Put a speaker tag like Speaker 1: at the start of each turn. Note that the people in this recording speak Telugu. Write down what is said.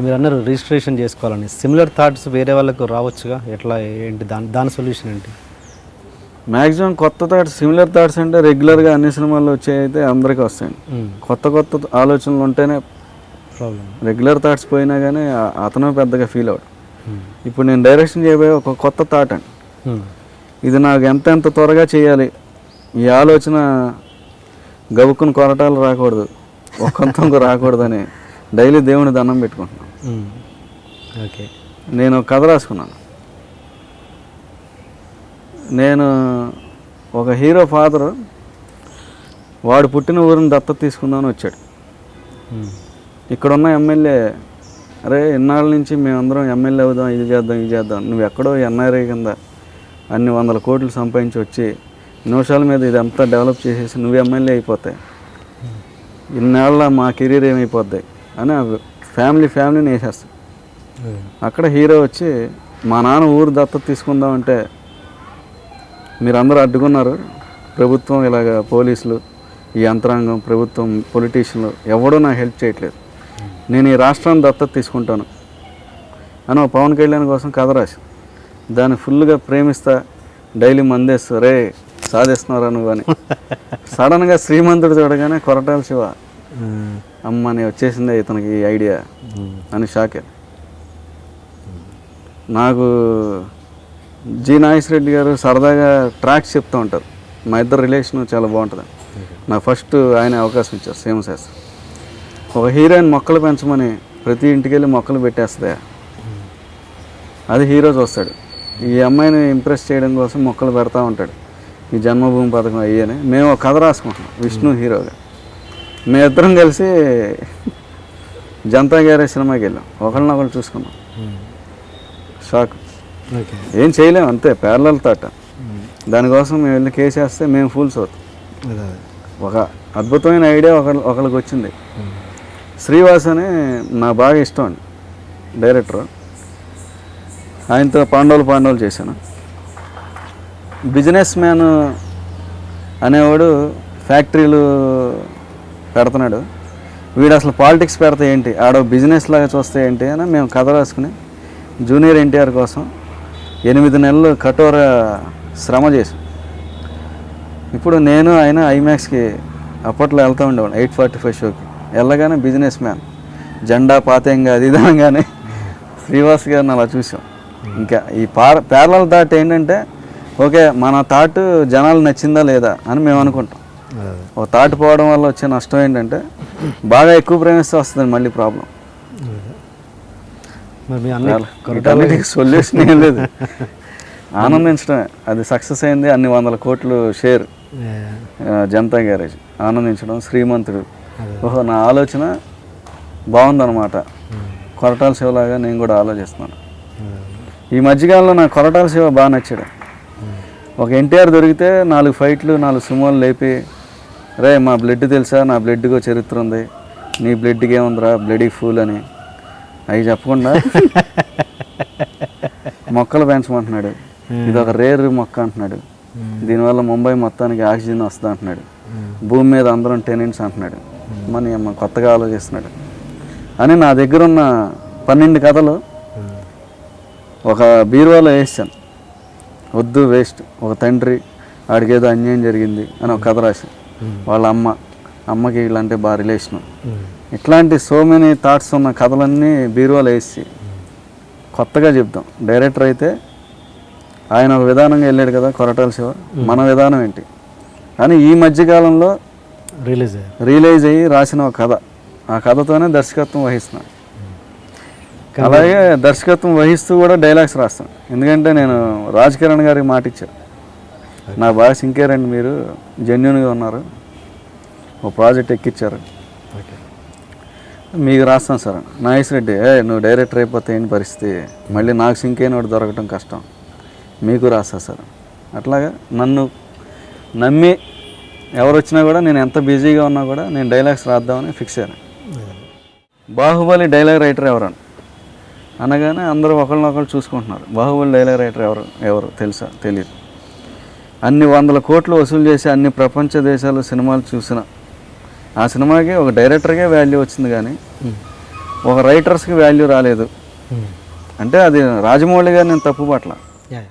Speaker 1: మీరు అన్నారు రిజిస్ట్రేషన్ చేసుకోవాలని, సిమిలర్ థాట్స్ వేరే వాళ్ళకు రావచ్చుగా, ఎట్లా ఏంటి దాని సొల్యూషన్ ఏంటి?
Speaker 2: మ్యాక్సిమం కొత్త థాట్స్, సిమిలర్ థాట్స్ అంటే రెగ్యులర్గా అన్ని సినిమాల్లో వచ్చాయితే అందరికీ వస్తాయండి. కొత్త ఆలోచనలు ఉంటేనే
Speaker 1: ప్రాబ్లం.
Speaker 2: రెగ్యులర్ థాట్స్ పోయినా కానీ అతను పెద్దగా ఫీల్ అవ్వడు. ఇప్పుడు నేను డైరెక్షన్ చేయబోయే ఒక కొత్త థాట్ అండి, ఇది నాకు ఎంత త్వరగా చేయాలి, ఈ ఆలోచన గబుక్కుని కొరటాలు రాకూడదు, ఒక్కంతంకు రాకూడదని డైలీ దేవుని దండం పెట్టుకుంటున్నాను.
Speaker 1: ఓకే.
Speaker 2: నేను కథ రాసుకున్నాను. నేను ఒక హీరో ఫాదరు వాడు పుట్టిన ఊరిని దత్తత తీసుకుందామని వచ్చాడు. ఇక్కడున్న ఎమ్మెల్యే, అరే ఇన్నాళ్ళ నుంచి మేమందరం ఎమ్మెల్యే అవుదాం, ఇది చేద్దాం, నువ్వు ఎక్కడో ఎన్ఆర్ఐ కింద అన్ని 100 కోట్లు సంపాదించి వచ్చి నిమిషాల మీద ఇదంతా డెవలప్ చేసేసి నువ్వు ఎమ్మెల్యే అయిపోతాయి, ఇన్నేళ్ళ మా కెరీర్ ఏమైపోద్ది అని ఫ్యామిలీని వేసేస్తాడు. అక్కడ హీరో వచ్చి మా నాన్న ఊరు దత్తత తీసుకుందామంటే మీరందరూ అడ్డుకున్నారు, ప్రభుత్వం ఇలాగ పోలీసులు, ఈ యంత్రాంగం, ప్రభుత్వం, పొలిటీషియన్లు ఎవడూ నాకు హెల్ప్ చేయట్లేదు, నేను ఈ రాష్ట్రాన్ని దత్తత తీసుకుంటాను అని ఒక పవన్ కళ్యాణ్ కోసం కథ రాసి దాన్ని ఫుల్గా ప్రేమిస్తా డైలీ మందేస్తూ రే సాధిస్తున్నారా నువ్వు అని. సడన్గా శ్రీమంతుడు చూడగానే కొరటాల శివ అమ్మని వచ్చేసిందే ఇతనికి ఈ ఐడియా అని షాకే. నాకు జి నాగేశ్వరరెడ్డి గారు సరదాగా ట్రాక్స్ చెప్తూ ఉంటారు, మా ఇద్దరు రిలేషన్ చాలా బాగుంటుంది. నాకు ఫస్ట్ ఆయన అవకాశం ఇచ్చారు, సేమ్ శాస్త్రం. ఒక హీరోయిన్ మొక్కలు పెంచమని ప్రతి ఇంటికి వెళ్ళి మొక్కలు పెట్టేస్తుంది, అది హీరో చూస్తాడు. ఈ అమ్మాయిని ఇంప్రెస్ చేయడం కోసం మొక్కలు పెడతా ఉంటాడు, ఈ జన్మభూమి పథకం అయ్యని. మేము ఒక కథ రాసుకుంటున్నాం విష్ణు హీరోగా. మేమిద్దరం కలిసి జనతా గ్యారేజ్ సినిమాకి వెళ్ళాం, ఒకళ్ళనొకళ్ళు చూసుకున్నాం. షాక్, ఏం చేయలేము, అంతే ప్యారలల్ థాట్. దానికోసం మేము వెళ్ళి కేసు వేస్తే మేము ఫూల్స్ అవుతాం. ఒక అద్భుతమైన ఐడియా ఒకళ్ళకి వచ్చింది. శ్రీవాస్ అని నా బాగా ఇష్టం అండి డైరెక్టర్, ఆయనతో పాండవులు చేశాను. బిజినెస్ మ్యాన్ అనేవాడు ఫ్యాక్టరీలు పెడుతున్నాడు, వీడు అసలు పాలిటిక్స్ పెడితే ఏంటి, ఆడో బిజినెస్ లాగా చూస్తే ఏంటి అని మేము కథ రాసుకుని జూనియర్ ఎన్టీఆర్ కోసం 8 నెలలు కఠోర శ్రమ చేసాం. ఇప్పుడు నేను ఆయన ఐమాక్స్కి అప్పట్లో వెళ్తూ ఉండేవాడు 8:45 షోకి. వెళ్ళగానే బిజినెస్ మ్యాన్ జెండా పాతేంగా అది ఇదనగానే శ్రీవాస్ గారిని అలా చూసాం. ఇంకా ఈ ప్యారలల్ థాట్ ఏంటంటే, ఓకే మన థాట్ జనాలు నచ్చిందా లేదా అని మేము అనుకుంటాం. ఒక థాట్ పోవడం వల్ల వచ్చే నష్టం ఏంటంటే బాగా ఎక్కువ ప్రేమిస్తే వస్తుంది మళ్ళీ ప్రాబ్లం. సొల్యూషన్ ఏం లేదు, ఆనందించడమే. అది సక్సెస్ అయింది, అన్ని 100 కోట్లు షేర్ జనతా గ్యారేజ్, ఆనందించడం. శ్రీమంతుడు, ఓహో నా ఆలోచన బాగుందన్నమాట, కొరటాల శివలాగా నేను కూడా ఆలోచిస్తున్నాను. ఈ మధ్యకాలంలో నాకు కొరటాల శివ బాగా నచ్చాడు. ఒక ఎన్టీఆర్ దొరికితే 4 ఫైట్లు 4 సినిమాలు లేపి, రే మా బ్లడ్ తెలుసా, నా బ్లడ్కి చరిత్ర ఉంది, నీ బ్లడ్కి ఏముందిరా బ్లడీ ఫూల్ అని అవి చెప్పకుండా మొక్కలు పెంచమంటున్నాడు. ఇది ఒక రేర్ మొక్క అంటున్నాడు, దీనివల్ల ముంబై మొత్తానికి ఆక్సిజన్ వస్తుంది అంటున్నాడు, భూమి మీద అందరం టెనెంట్స్ అంటున్నాడు, మన అమ్మ కొత్తగా ఆలోచిస్తున్నాడు అని నా దగ్గర ఉన్న 12 కథలు ఒక బీరువాలో వేసాను. వద్దు వేస్ట్, ఒక తండ్రి ఆడికి ఏదో అన్యాయం జరిగింది అని ఒక కథ రాశాను, వాళ్ళ అమ్మకి వీళ్ళంటే బాగా రిలేషను. ఇట్లాంటి సో మెనీ థాట్స్ ఉన్న కథలన్నీ బీరువాలో వేసి కొత్తగా చెప్తాం. డైరెక్టర్ అయితే ఆయన ఒక విధానంగా వెళ్ళాడు కదా కొరటాల శివ, మన విధానం ఏంటి అని ఈ మధ్యకాలంలో రియలైజ్ అయ్యి రాసిన ఒక కథ. ఆ కథతోనే దర్శకత్వం వహిస్తున్నాను. అలాగే దర్శకత్వం వహిస్తూ కూడా డైలాగ్స్ రాస్తాను. ఎందుకంటే నేను రాజ్ కిరణ్ గారికి మాట ఇచ్చాను, నా బాగా సింకేరండి, మీరు జెన్యున్గా ఉన్నారు, ఓ ప్రాజెక్ట్ ఎక్కిచ్చారు, మీకు రాస్తాను సార్. నాగేశ్వరరెడ్డి, నువ్వు డైరెక్టర్ అయిపోతే ఏంటి పరిస్థితి, మళ్ళీ నాకు సింక్ అయిన వాడు దొరకటం కష్టం, మీకు రాస్తా సార్. అట్లాగా నన్ను నమ్మి ఎవరు వచ్చినా కూడా నేను ఎంత బిజీగా ఉన్నా కూడా నేను డైలాగ్స్ రాద్దామని ఫిక్స్ అయ్యాను. బాహుబలి డైలాగ్ రైటర్ ఎవరు అనగానే అందరూ ఒకళ్ళనొకళ్ళు చూసుకుంటున్నారు. బాహుబలి డైలాగ్ రైటర్ ఎవరు తెలుసా? తెలియదు. అన్ని 100 కోట్లు వసూలు చేసి అన్ని ప్రపంచ దేశాలు సినిమాలు చూసిన ఆ సినిమాకి ఒక డైరెక్టర్కే వాల్యూ వచ్చింది, కానీ ఒక రైటర్స్కి వాల్యూ రాలేదు అంటే అది రాజమౌళి గారు నేను తప్పు పట్ల.
Speaker 1: యా